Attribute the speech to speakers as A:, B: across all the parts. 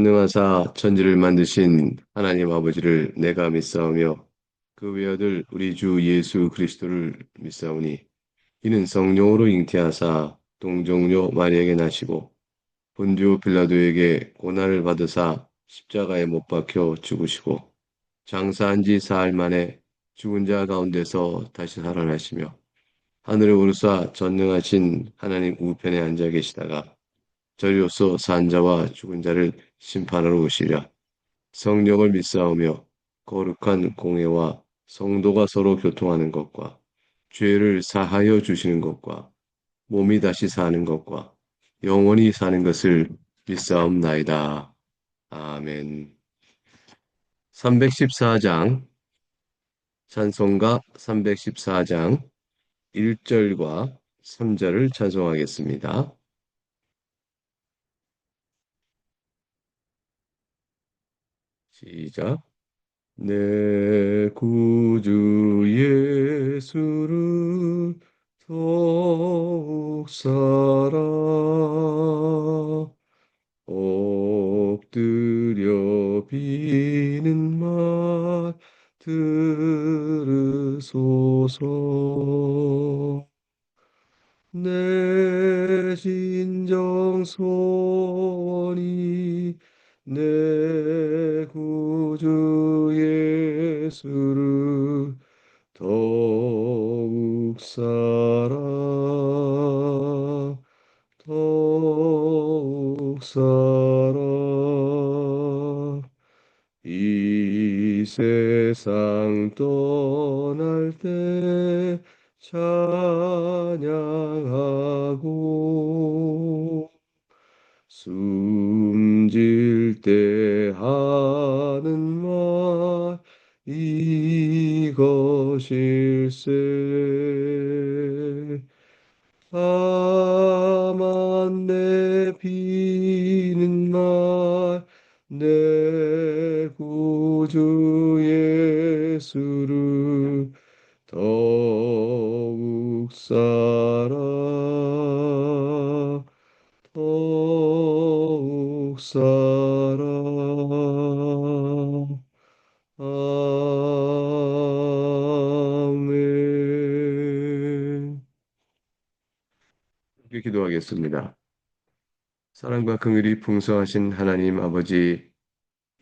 A: 전능하사 천지를 만드신 하나님 아버지를 내가 믿사오며 그 외아들 우리 주 예수 그리스도를 믿사오니 이는 성령으로 잉태하사 동정녀 마리에게 나시고 본디오 빌라도에게 고난을 받으사 십자가에 못 박혀 죽으시고 장사한 지 사흘 만에 죽은 자 가운데서 다시 살아나시며 하늘에 오르사 전능하신 하나님 우편에 앉아 계시다가 저리로서 산 자와 죽은 자를 심판하러 오시랴. 성령을 믿사오며 거룩한 공회와 성도가 서로 교통하는 것과 죄를 사하여 주시는 것과 몸이 다시 사는 것과 영원히 사는 것을 믿사옵나이다. 아멘. 314장 찬송가 314장 1절과 3절을 찬송하겠습니다. 시작. 내 구주 예수를 더욱 사랑 엎드려 비는 말 들으소서 내 진정 소원이 내 구주 예수를 더욱 사랑 더욱 사랑 이 세상 떠날 때 찬양하고 숨질 때 하는 말 이것일세 다만 내 비는 말 내 구주 예수를 더욱 사랑 더욱 사랑 아멘. 이렇게 기도하겠습니다. 사랑과 긍휼이 풍성하신 하나님 아버지,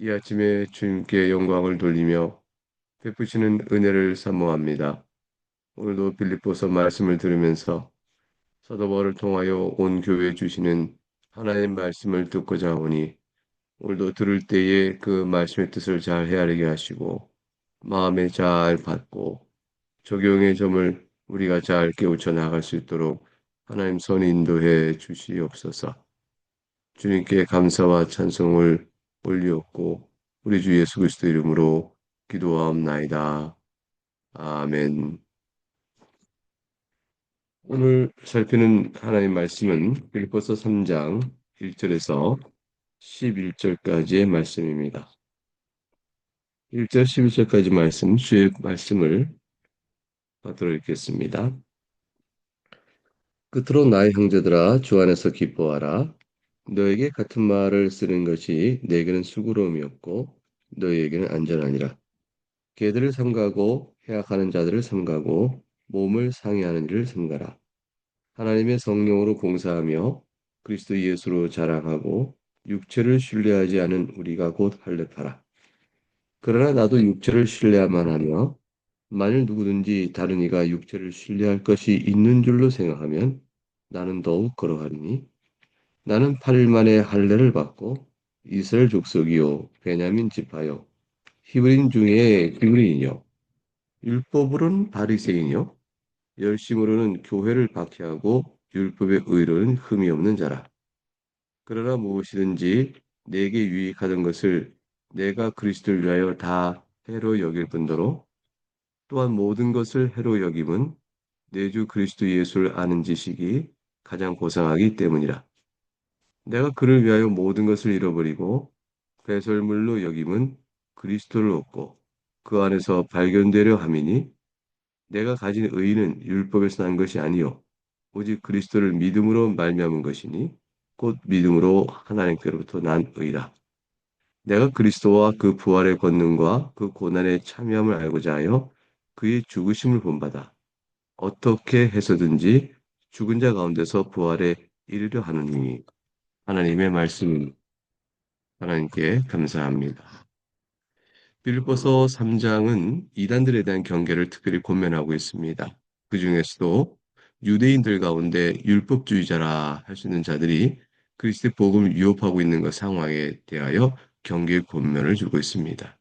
A: 이 아침에 주님께 영광을 돌리며 베푸시는 은혜를 사모합니다. 오늘도 빌립보서 말씀을 들으면서 사도 바울을 통하여 온 교회에 주시는 하나님 말씀을 듣고자 하오니 오늘도 들을 때에 그 말씀의 뜻을 잘 헤아리게 하시고 마음에 잘 받고 적용의 점을 우리가 잘 깨우쳐 나갈 수 있도록 하나님 선 인도해 주시옵소서. 주님께 감사와 찬송을 올리옵고 우리 주 예수 그리스도 이름으로 기도하옵나이다. 아멘. 오늘 살피는 하나님 말씀은 빌립보서 3장 1절에서 11절까지의 말씀입니다. 1절 11절까지 말씀, 주의 말씀을 받도록 읽겠습니다. 끝으로 나의 형제들아 주 안에서 기뻐하라. 너에게 같은 말을 쓰는 것이 내게는 수고로움이 없고 너희에게는 안전하니라. 개들을 삼가고 해악하는 자들을 삼가고 몸을 상해하는 일을 삼가라. 하나님의 성령으로 봉사하며 그리스도 예수로 자랑하고 육체를 신뢰하지 않은 우리가 곧 할례하라. 그러나 나도 육체를 신뢰야만 하며 만일 누구든지 다른 이가 육체를 신뢰할 것이 있는 줄로 생각하면 나는 더욱 그러하리니 나는 8일 만에 할례를 받고 이스라엘 족속이요 베냐민 지파요 히브리인 중에 기브리인이요 율법으로는 바리새인이요 열심으로는 교회를 박해하고 율법의 의로는 흠이 없는 자라. 그러나 무엇이든지 내게 유익하던 것을 내가 그리스도를 위하여 다 해로 여길 뿐더러 또한 모든 것을 해로 여김은 내 주 그리스도 예수를 아는 지식이 가장 고상하기 때문이라. 내가 그를 위하여 모든 것을 잃어버리고 배설물로 여김은 그리스도를 얻고 그 안에서 발견되려 함이니 내가 가진 의는 율법에서 난 것이 아니요 오직 그리스도를 믿음으로 말미암은 것이니 곧 믿음으로 하나님께로부터 난 의라. 내가 그리스도와 그 부활의 권능과 그 고난의 참여함을 알고자 하여 그의 죽으심을 본받아 어떻게 해서든지 죽은 자 가운데서 부활에 이르려 하느니 하나님의 말씀 하나님께 감사합니다. 빌립보서 3장은 이단들에 대한 경계를 특별히 권면하고 있습니다. 그 중에서도 유대인들 가운데 율법주의자라 할 수 있는 자들이 그리스도의 복음을 위협하고 있는 것 상황에 대하여 경계의 권면을 주고 있습니다.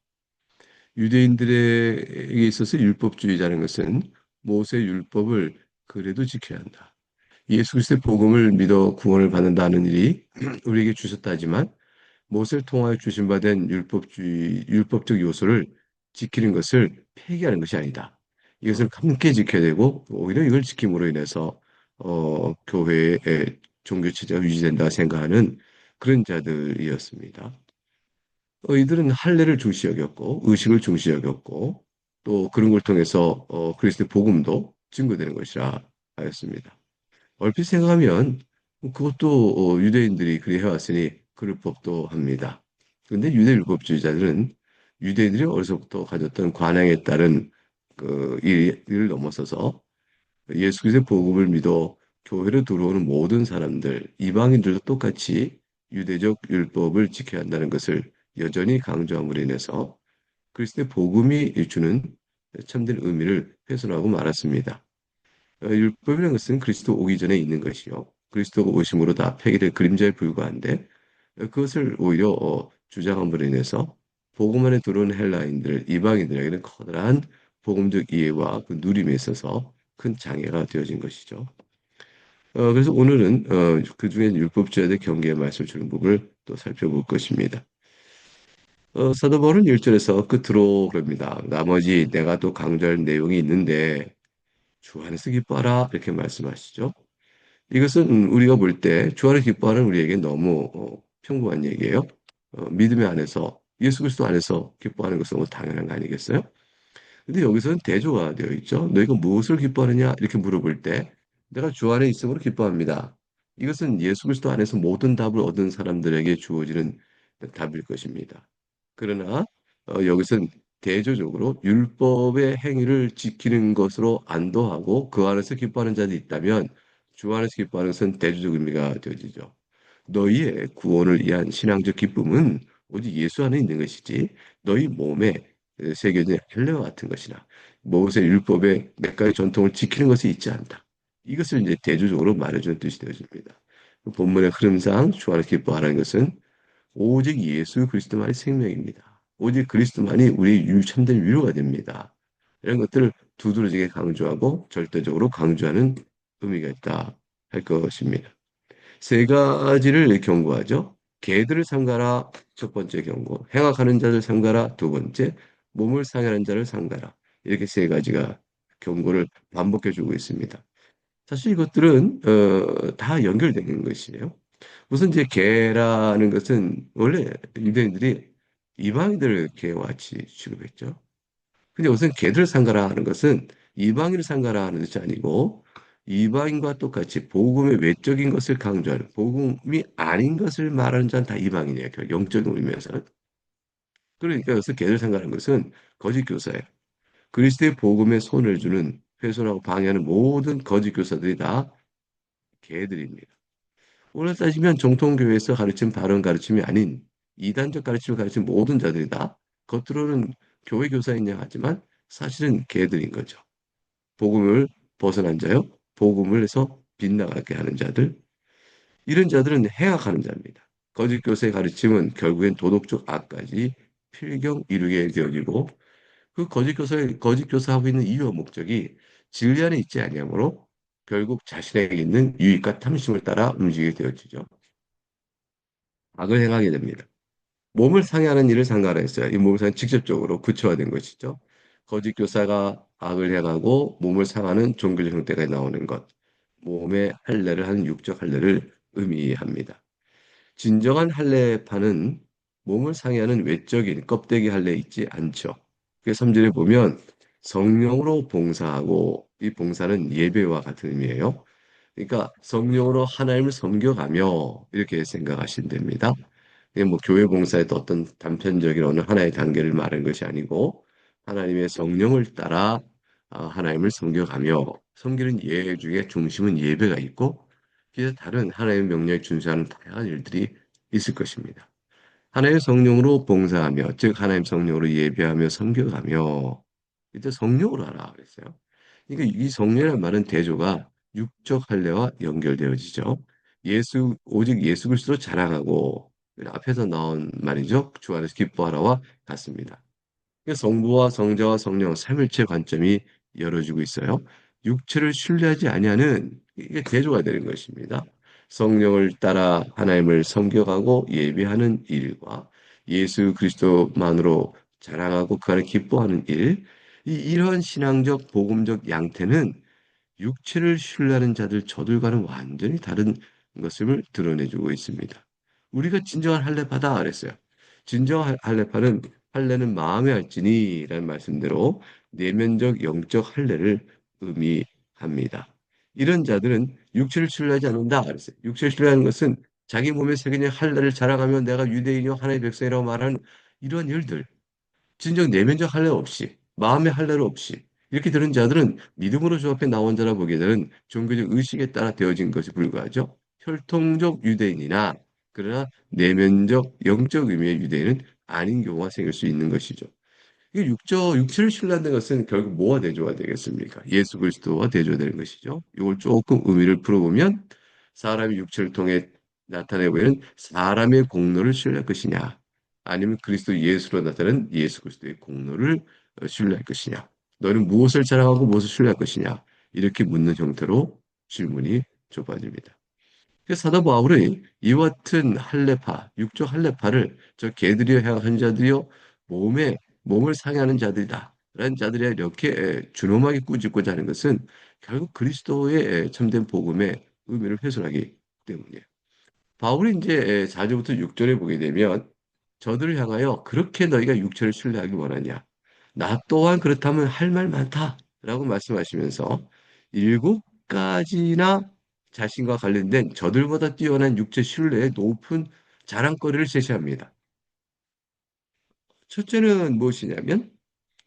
A: 유대인들에게 있어서 율법주의자는 것은 모세 율법을 그래도 지켜야 한다. 예수 그리스도의 복음을 믿어 구원을 받는다는 일이 우리에게 주셨다지만 모세를 통하여 주신 바 된 율법적 요소를 지키는 것을 폐기하는 것이 아니다. 이것을 함께 지켜야 되고 오히려 이걸 지킴으로 인해서 교회의 종교 체제가 유지된다 생각하는 그런 자들이었습니다. 이들은 할례를 중시 여겼고 의식을 중시 여겼고 또 그런 걸 통해서 그리스도의 복음도 증거되는 것이라 하였습니다. 얼핏 생각하면 그것도 유대인들이 그리 해왔으니 그럴 법도 합니다. 그런데 유대 율법주의자들은 유대인들이 어려서부터 가졌던 관행에 따른 그 일을 넘어서서 예수 그리스도의 복음을 믿어 교회로 들어오는 모든 사람들, 이방인들도 똑같이 유대적 율법을 지켜야 한다는 것을 여전히 강조함으로 인해서 그리스도의 복음이 주는 참된 의미를 훼손하고 말았습니다. 율법이라는 것은 그리스도 오기 전에 있는 것이요. 그리스도가 오심으로 다 폐기될 그림자에 불과한데 그것을 오히려 주장함으로 인해서 복음 안에 들어온 헬라인들, 이방인들에게는 커다란 복음적 이해와 그 누림에 있어서 큰 장애가 되어진 것이죠. 그래서 오늘은 그 중에 율법주의자의 경계의 말씀을 주는 부분을 또 살펴볼 것입니다. 사도 바울은 1절에서 끝으로 그럽니다. 나머지 내가 또 강조할 내용이 있는데 주 안에서 기뻐하라 이렇게 말씀하시죠. 이것은 우리가 볼 때 주 안에서 기뻐하는 우리에게 너무 평범한 얘기예요. 믿음의 안에서 예수 그리스도 안에서 기뻐하는 것은 너무 당연한 거 아니겠어요? 근데 여기서는 대조가 되어 있죠. 너희가 무엇을 기뻐하느냐 이렇게 물어볼 때 내가 주 안에 있음으로 기뻐합니다. 이것은 예수 그리스도 안에서 모든 답을 얻은 사람들에게 주어지는 답일 것입니다. 그러나 여기서는 대조적으로 율법의 행위를 지키는 것으로 안도하고 그 안에서 기뻐하는 자들이 있다면 주 안에서 기뻐하는 것은 대조적 의미가 되어지죠. 너희의 구원을 위한 신앙적 기쁨은 오직 예수 안에 있는 것이지 너희 몸에 새겨진 헬레와 같은 것이나 모세 율법의 몇 가지 전통을 지키는 것이 있지 않다. 이것을 이제 대조적으로 말해주는 뜻이 되어집니다. 그 본문의 흐름상 주 안에서 기뻐하라는 것은 오직 예수 그리스도만이 생명입니다. 오직 그리스도만이 우리의 참된 위로가 됩니다. 이런 것들을 두드러지게 강조하고 절대적으로 강조하는 의미가 있다 할 것입니다. 세 가지를 경고하죠. 개들을 삼가라 첫 번째 경고, 행악하는 자를 삼가라 두 번째, 몸을 상하는 자를 삼가라 이렇게 세 가지가 경고를 반복해 주고 있습니다. 사실 이것들은 다 연결되는 것이에요. 우선 이제 개라는 것은 원래 유대인들이 이방인들을 개와 같이 취급했죠. 근데 우선 개들 상가라 하는 것은 이방인을 상가라 하는 것이 아니고 이방인과 똑같이 복음의 외적인 것을 강조하는 복음이 아닌 것을 말하는 자는 다 이방인이에요. 영적인 의미에서는. 그러니까 여기서 개들 상가라는 것은 거짓 교사예요. 그리스도의 복음에 손을 주는 훼손하고 방해하는 모든 거짓 교사들이 다 개들입니다. 오늘 따지면 정통교회에서 가르친 바른 가르침이 아닌 이단적 가르침을 가르친 모든 자들이다. 겉으로는 교회 교사이냐 하지만 사실은 개들인 거죠. 복음을 벗어난 자요. 복음을 해서 빗나가게 하는 자들. 이런 자들은 해악하는 자입니다. 거짓 교사의 가르침은 결국엔 도덕적 악까지 필경 이루게 되어지고 그 거짓 교사하고 있는 이유와 목적이 진리 안에 있지 아니하므로 결국 자신에게 있는 유익과 탐심을 따라 움직이게 되어지죠. 악을 행하게 됩니다. 몸을 상해하는 일을 상가라 했어요. 이 몸을 상해 직접적으로 구체화된 것이죠. 거짓 교사가 악을 행하고 몸을 상하는 종교적 형태가 나오는 것. 몸에 할례를 하는 육적 할례를 의미합니다. 진정한 할례파는 몸을 상해하는 외적인 껍데기 할례 있지 않죠. 그 3절에 보면 성령으로 봉사하고 이 봉사는 예배와 같은 의미예요. 그러니까 성령으로 하나님을 섬겨가며 이렇게 생각하시면 됩니다. 이게 뭐 교회 봉사의 또 어떤 단편적인 어느 하나의 단계를 말하는 것이 아니고 하나님의 성령을 따라 하나님을 섬겨가며 섬기는 예 중에 중심은 예배가 있고 이제 다른 하나님의 명령에 준수하는 다양한 일들이 있을 것입니다. 하나님의 성령으로 봉사하며 즉 하나님 성령으로 예배하며 섬겨가며 이때 성령으로 하라 그랬어요. 그러니까 이 성령이라는 말은 대조가 육적 할례와 연결되어지죠. 오직 예수 그리스도로 자랑하고 앞에서 나온 말이죠. 주 안에서 기뻐하라와 같습니다. 성부와 성자와 성령 삼일체 관점이 열어지고 있어요. 육체를 신뢰하지 아니하는 이게 대조가 되는 것입니다. 성령을 따라 하나님을 섬겨가고 예배하는 일과 예수 그리스도만으로 자랑하고 그 안에 기뻐하는 일, 이런 신앙적 복음적 양태는 육체를 신뢰하는 자들 저들과는 완전히 다른 것임을 드러내주고 있습니다. 우리가 진정한 할례파다 그랬어요. 진정한 할례파는 할례는 마음에 할지니라는 말씀대로 내면적 영적 할례를 의미합니다. 이런 자들은 육체를 신뢰하지 않는다 그랬어요. 육체를 신뢰하는 것은 자기 몸에 새겨진 할례를 자랑하며 내가 유대인이요 하나님의 백성이라고 말하는 이런 일들, 진정 내면적 할례 없이 마음의 할례를 없이 이렇게 들은 자들은 믿음으로 주 앞에 나온 자라 보기에는 종교적 의식에 따라 되어진 것이 불과하죠. 혈통적 유대인이나 그러나 내면적 영적 의미의 유대인은 아닌 경우가 생길 수 있는 것이죠. 이 육체를 신뢰한다는 것은 결국 뭐와 대조가 되겠습니까? 예수 그리스도와 대조되는 것이죠. 이걸 조금 의미를 풀어보면 사람이 육체를 통해 나타내 보이는 사람의 공로를 신뢰할 것이냐, 아니면 그리스도 예수로 나타나는 예수 그리스도의 공로를 신뢰할 것이냐, 너는 무엇을 자랑하고 무엇을 신뢰할 것이냐, 이렇게 묻는 형태로 질문이 좁아집니다. 그래서 사도 바울은 이와 같은 할례파, 육적 할례파를 저 개들이여 행한 자들이여 몸을 상해하는 자들이다. 라는 자들이 이렇게 준엄하게 꾸짖고자 하는 것은 결국 그리스도의 참된 복음의 의미를 훼손하기 때문이에요. 바울이 이제 4절부터 6절에 보게 되면 저들을 향하여 그렇게 너희가 육체를 신뢰하기 원하냐? 나 또한 그렇다면 할 말 많다. 라고 말씀하시면서 일곱 가지나 자신과 관련된 저들보다 뛰어난 육체 신뢰의 높은 자랑거리를 제시합니다. 첫째는 무엇이냐면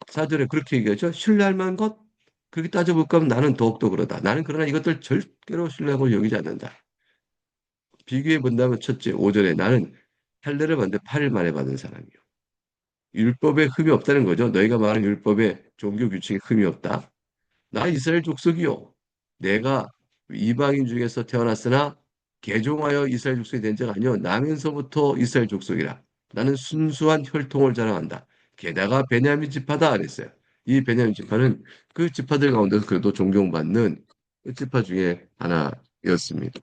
A: 4절에 그렇게 얘기하죠. 신뢰할 만한 것? 그렇게 따져볼 거면 나는 더욱더 그러다. 나는 그러나 이것들 절대로 신뢰하고 여기지 않는다. 비교해 본다면 첫째, 5절에 나는 할례를 받는데 8일 만에 받은 사람이요. 율법에 흠이 없다는 거죠. 너희가 말하는 율법에 종교 규칙에 흠이 없다. 나 이스라엘 족속이요. 내가 이방인 중에서 태어났으나 개종하여 이스라엘 족속이 된 자가 아니요. 나면서부터 이스라엘 족속이라. 나는 순수한 혈통을 자랑한다. 게다가 베냐민 지파다 그랬어요. 이 베냐민 지파는 그 지파들 가운데서 그래도 존경받는 그 지파 중에 하나였습니다.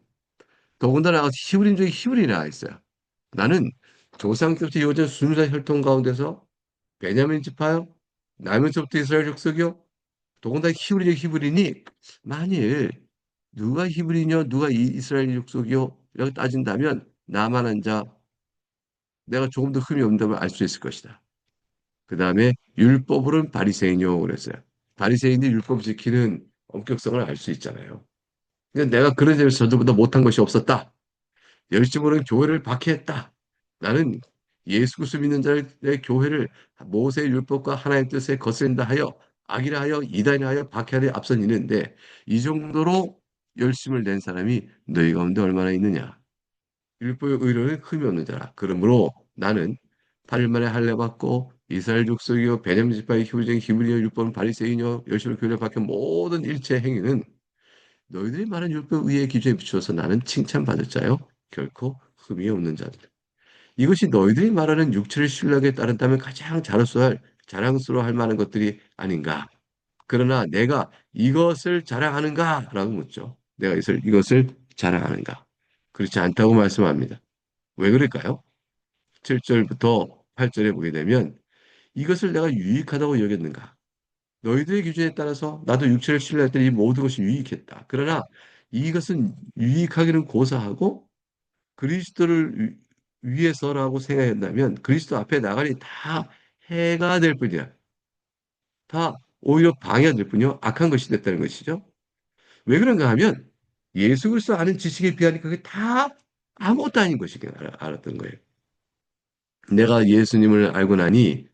A: 더군다나 히브리인 중에 히브리인이 있어요. 나는 조상 때부터 이어진 순수한 혈통 가운데서 베냐민 지파요. 나면서부터 이스라엘 족속이요. 더군다나 히브리적 히브리니 만일 누가 히브리냐 누가 이스라엘 족속이요 라고 따진다면 나만한 자 내가 조금 더 흠이 없다면 알 수 있을 것이다. 그 다음에 율법으로는 바리새인이요 그랬어요. 바리새인이 율법 지키는 엄격성을 알 수 있잖아요. 근데 내가 그런 점에서 저들보다 못한 것이 없었다. 열심으로는 교회를 박해했다. 나는 예수 그리스도 믿는 자의 교회를 모세의 율법과 하나님의 뜻에 거스른다 하여 악이라 하여 이단이라 하여 박해하려 앞선 이는데 이 정도로 열심을 낸 사람이 너희 가운데 얼마나 있느냐. 율법의 의로는 흠이 없는 자라. 그러므로 나는 8일 만에 할례 받고 이스라엘 족속이요 베냐민 지파의 휴전 히브리어 율법은 바리새인이요 열심을 교회를 박힌 모든 일체 행위는 너희들이 말한 율법 위의 기준에 비추어서 나는 칭찬받을 자요 결코 흠이 없는 자들. 이것이 너희들이 말하는 육체를 신뢰하게 따른다면 가장 자랑스러워할 만한 것들이 아닌가. 그러나 내가 이것을 자랑하는가? 라고 묻죠. 내가 이것을 자랑하는가? 그렇지 않다고 말씀합니다. 왜 그럴까요? 7절부터 8절에 보게 되면 이것을 내가 유익하다고 여겼는가? 너희들의 기준에 따라서 나도 육체를 신뢰할 때 이 모든 것이 유익했다. 그러나 이것은 유익하기는 고사하고 그리스도를 위해서라고 생각한다면 그리스도 앞에 나가니 다 해가 될 뿐이야. 다 오히려 방해가 될 뿐이요. 악한 것이 됐다는 것이죠. 왜 그런가 하면 예수 그리스도 아는 지식에 비하니까 그게 다 아무것도 아닌 것이 알았던 거예요. 내가 예수님을 알고 나니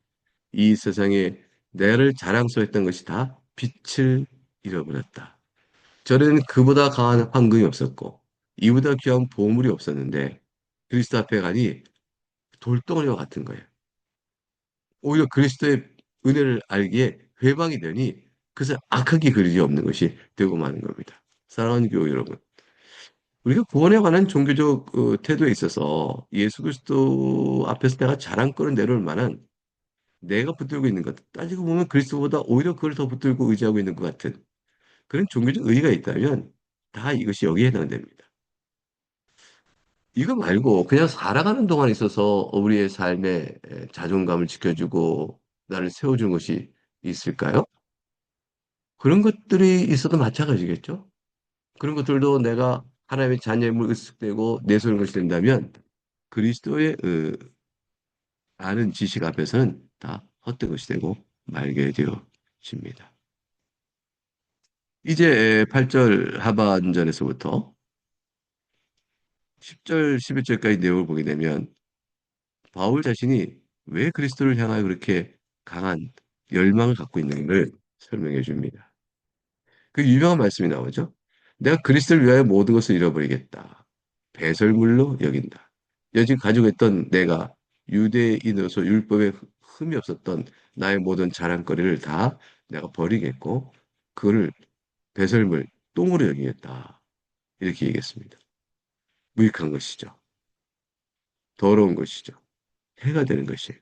A: 이 세상에 나를 자랑스러웠던 것이 다 빛을 잃어버렸다. 저는 그보다 강한 황금이 없었고 이보다 귀한 보물이 없었는데 그리스도 앞에 가니 돌덩어리와 같은 거예요. 오히려 그리스도의 은혜를 알기에 회방이 되니 그래서 악하게 그리지 없는 것이 되고 마는 겁니다. 사랑하는 교우 여러분, 우리가 구원에 관한 종교적 태도에 있어서 예수 그리스도 앞에서 내가 자랑거리를 내놓을 만한 내가 붙들고 있는 것, 따지고 보면 그리스도보다 오히려 그걸 더 붙들고 의지하고 있는 것 같은 그런 종교적 의의가 있다면 다 이것이 여기에 해당됩니다. 이거 말고 그냥 살아가는 동안 있어서 우리의 삶에 자존감을 지켜주고 나를 세워준 것이 있을까요? 그런 것들이 있어도 마찬가지겠죠? 그런 것들도 내가 하나님의 자녀임을 의식되고 내세우는 것이 된다면 그리스도의 아는 지식 앞에서는 다 헛된 것이 되고 말게 되어집니다. 이제 8절 하반절에서부터 10절, 11절까지 내용을 보게 되면 바울 자신이 왜 그리스도를 향하여 그렇게 강한 열망을 갖고 있는지를 설명해 줍니다. 그 유명한 말씀이 나오죠. 내가 그리스도를 위하여 모든 것을 잃어버리겠다. 배설물로 여긴다. 여지껏 가지고 있던 내가 유대인으로서 율법에 흠이 없었던 나의 모든 자랑거리를 다 내가 버리겠고 그거를 배설물, 똥으로 여기겠다. 이렇게 얘기했습니다. 무익한 것이죠. 더러운 것이죠. 해가 되는 것이에요.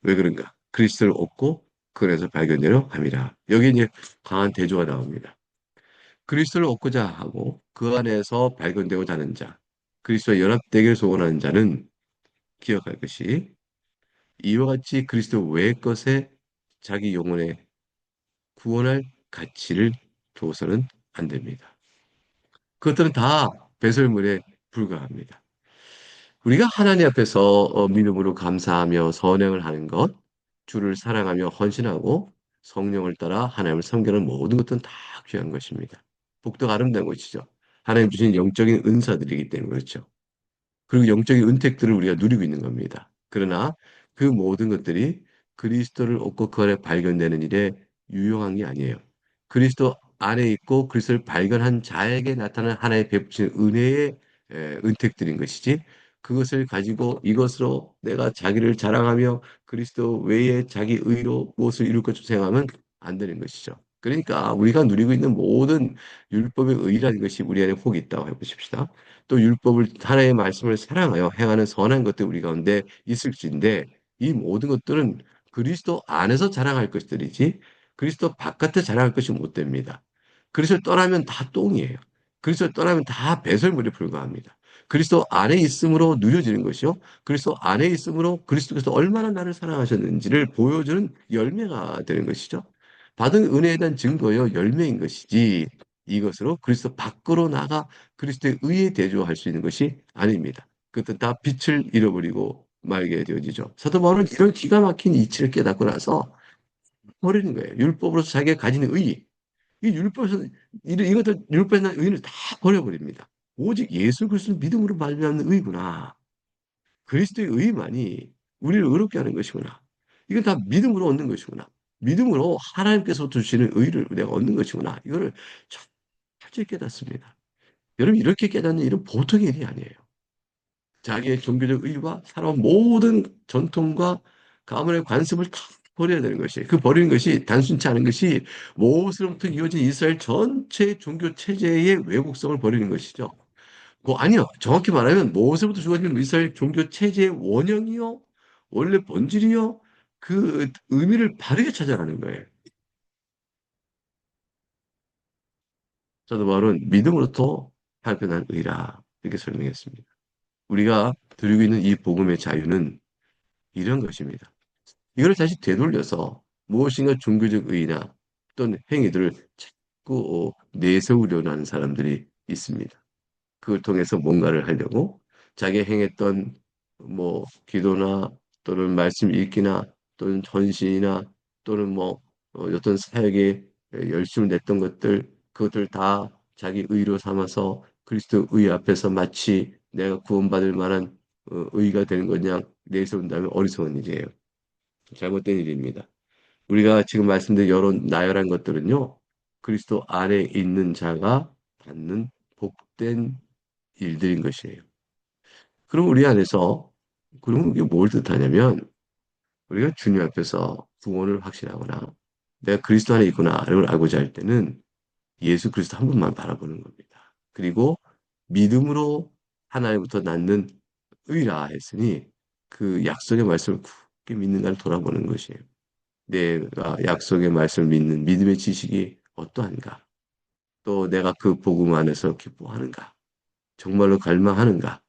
A: 왜 그런가? 그리스도를 얻고 그래서 발견되려 함이라. 여기 이제 강한 대조가 나옵니다. 그리스도를 얻고자 하고 그 안에서 발견되고자 하는 자, 그리스도와 연합되기를 소원하는 자는 기억할 것이 이와 같이 그리스도 외의 것에 자기 영혼의 구원할 가치를 둬서는 안 됩니다. 그것들은 다 배설물에 불과합니다. 우리가 하나님 앞에서 믿음으로 감사하며 선행을 하는 것, 주를 사랑하며 헌신하고 성령을 따라 하나님을 섬기는 모든 것들은 다 귀한 것입니다. 복도가 아름다운 것이죠. 하나님 주신 영적인 은사들이기 때문에 그렇죠. 그리고 영적인 은택들을 우리가 누리고 있는 겁니다. 그러나 그 모든 것들이 그리스도를 얻고 그 안에 발견되는 일에 유용한 게 아니에요. 그리스도 안에 있고 그리스도를 발견한 자에게 나타나는 하나의 베푸신 은혜의 은택들인 것이지 그것을 가지고 이것으로 내가 자기를 자랑하며 그리스도 외에 자기 의로 무엇을 이룰 것처럼 생각하면 안 되는 것이죠. 그러니까 우리가 누리고 있는 모든 율법의 의라는 것이 우리 안에 혹 있다고 해보십시다. 또 율법을 하나님의 말씀을 사랑하여 행하는 선한 것들 우리 가운데 있을진데 이 모든 것들은 그리스도 안에서 자랑할 것들이지 그리스도 바깥에 자랑할 것이 못 됩니다. 그리스도를 떠나면 다 똥이에요. 그리스도를 떠나면 다 배설물에 불과합니다. 그리스도 안에 있음으로 누려지는 것이요. 그리스도 안에 있음으로 그리스도께서 얼마나 나를 사랑하셨는지를 보여주는 열매가 되는 것이죠. 받은 은혜에 대한 증거요, 열매인 것이지 이것으로 그리스도 밖으로 나가 그리스도의 의에 대조할 수 있는 것이 아닙니다. 그것도 다 빛을 잃어버리고 말게 되어지죠. 사도 바울은 이런 기가 막힌 이치를 깨닫고 나서 버리는 거예요. 율법으로서 자기가 가지는 의, 이 율법에서 이것들 율법에 대한 의를 다 버려버립니다. 오직 예수 그리스도를 믿음으로 말미암는 의구나. 그리스도의 의만이 우리를 의롭게 하는 것이구나. 이건 다 믿음으로 얻는 것이구나. 믿음으로 하나님께서 주시는 의를 내가 얻는 것이구나. 이거를 철저히 깨닫습니다. 여러분 이렇게 깨닫는 일은 보통의 일이 아니에요. 자기의 종교적 의와 살아온 모든 전통과 가문의 관습을 다 버려야 되는 것이에요. 그 버리는 것이 단순치 않은 것이 모세로부터 이어진 이스라엘 전체 종교 체제의 왜곡성을 버리는 것이죠. 아니요. 정확히 말하면 모세부터 주어진 이스라엘 종교 체제의 원형이요. 원래 본질이요. 그 의미를 바르게 찾아가는 거예요. 사도 바울은 믿음으로부터 발견한 의라 이렇게 설명했습니다. 우리가 드리고 있는 이 복음의 자유는 이런 것입니다. 이걸 다시 되돌려서 무엇인가 종교적 의나 또는 행위들을 자꾸 내세우려는 하는 사람들이 있습니다. 그걸 통해서 뭔가를 하려고 자기 행했던 뭐 기도나 또는 말씀 읽기나 또는 헌신이나 또는 뭐 어떤 사역에 열심을 냈던 것들 그것들 다 자기 의로 삼아서 그리스도 의 앞에서 마치 내가 구원받을 만한 의가 되는 거냐 내일서 본다면 어리석은 일이에요. 잘못된 일입니다. 우리가 지금 말씀드린 여러 나열한 것들은요, 그리스도 안에 있는 자가 받는 복된 일들인 것이에요. 그럼 우리 안에서, 그럼 이게 뭘 뜻하냐면, 우리가 주님 앞에서 구원을 확신하거나, 내가 그리스도 안에 있구나를 알고자 할 때는 예수 그리스도 한 분만 바라보는 겁니다. 그리고 믿음으로 하나님부터 낳는 의라 했으니, 그 약속의 말씀을 굳게 믿는가를 돌아보는 것이에요. 내가 약속의 말씀을 믿는 믿음의 지식이 어떠한가? 또 내가 그 복음 안에서 기뻐하는가? 정말로 갈망하는가?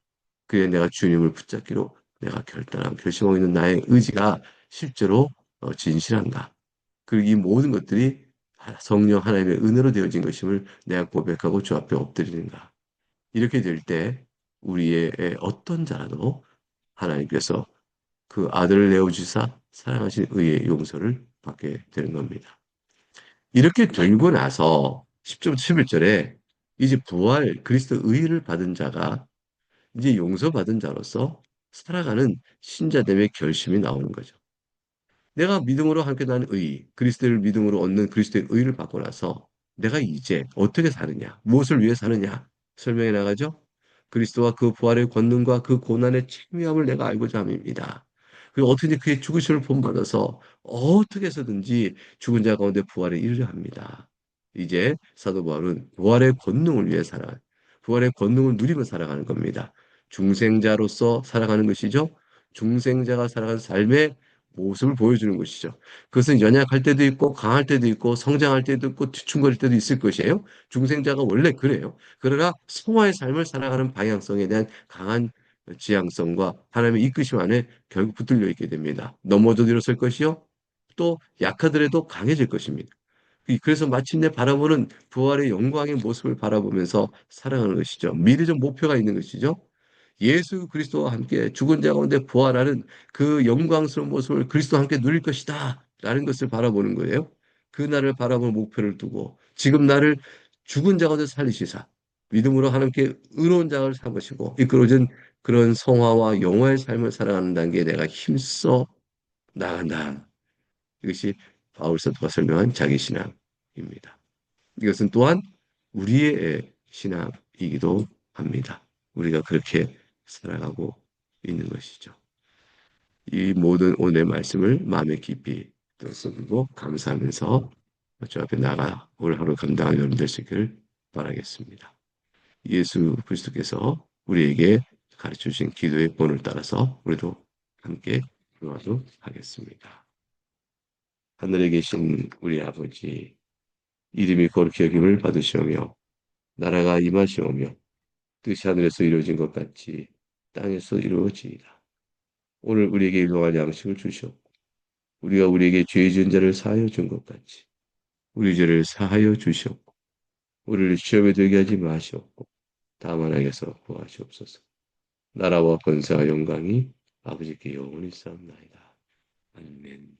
A: 그에 내가 주님을 붙잡기로 내가 결단하고 결심하고 있는 나의 의지가 실제로 진실한가? 그리고 이 모든 것들이 성령 하나님의 은혜로 되어진 것임을 내가 고백하고 주 앞에 엎드리는가? 이렇게 될 때 우리의 어떤 자라도 하나님께서 그 아들을 내어주사 사랑하신 의의 용서를 받게 되는 겁니다. 이렇게 되고 나서 10절, 11절에 이제 부활 그리스도 의를 받은 자가 이제 용서받은 자로서 살아가는 신자됨의 결심이 나오는 거죠. 내가 믿음으로 함께 나는 의, 그리스도를 믿음으로 얻는 그리스도의 의를 받고 나서 내가 이제 어떻게 사느냐, 무엇을 위해 사느냐 설명해 나가죠. 그리스도와 그 부활의 권능과 그 고난의轻미함을 내가 알고자 함입니다. 그리고 어떻게 그의 죽으심을 본받아서 어떻게 해서든지 죽은 자 가운데 부활에 이르려 합니다. 이제 사도 바울은 부활의 권능을 위해 살아, 부활의 권능을 누리며 살아가는 겁니다. 중생자로서 살아가는 것이죠. 중생자가 살아가는 삶의 모습을 보여주는 것이죠. 그것은 연약할 때도 있고 강할 때도 있고 성장할 때도 있고 뒤충거릴 때도 있을 것이에요. 중생자가 원래 그래요. 그러나 성화의 삶을 살아가는 방향성에 대한 강한 지향성과 하나님의 이끄심 안에 결국 붙들려 있게 됩니다. 넘어져도 일어설 것이요. 또 약하더라도 강해질 것입니다. 그래서 마침내 바라보는 부활의 영광의 모습을 바라보면서 살아가는 것이죠. 미래적 목표가 있는 것이죠. 예수 그리스도와 함께 죽은 자 가운데 부활하는 그 영광스러운 모습을 그리스도와 함께 누릴 것이다. 라는 것을 바라보는 거예요. 그 날을 바라보는 목표를 두고 지금 나를 죽은 자 가운데 살리시사 믿음으로 하나님께 의로운 자를 삼으시고 이끌어진 그런 성화와 영화의 삶을 살아가는 단계에 내가 힘써 나간다. 이것이 바울 사도가 설명한 자기 신앙입니다. 이것은 또한 우리의 신앙이기도 합니다. 우리가 그렇게 살아가고 있는 것이죠. 이 모든 오늘의 말씀을 마음에 깊이 들었고 감사하면서 주 앞에 나가 오늘 하루 감당할 여러분 될 수 있기를 바라겠습니다. 예수 그리스도께서 우리에게 가르쳐 주신 기도의 본을 따라서 우리도 함께 기도하도록 하겠습니다. 하늘에 계신 우리 아버지, 이름이 거룩히 여김을 받으시오며 나라가 임하시오며 뜻이 하늘에서 이루어진 것 같이 땅에서 이루어지이다. 오늘 우리에게 일용할 양식을 주시옵고 우리가 우리에게 죄 지은 자를 사하여 준 것 같이 우리 죄를 사하여 주시옵고 우리를 시험에 들게 하지 마시옵고 다만 하게서 구하시옵소서. 나라와 권세와 영광이 아버지께 영원히 쌓옵나이다. 아멘.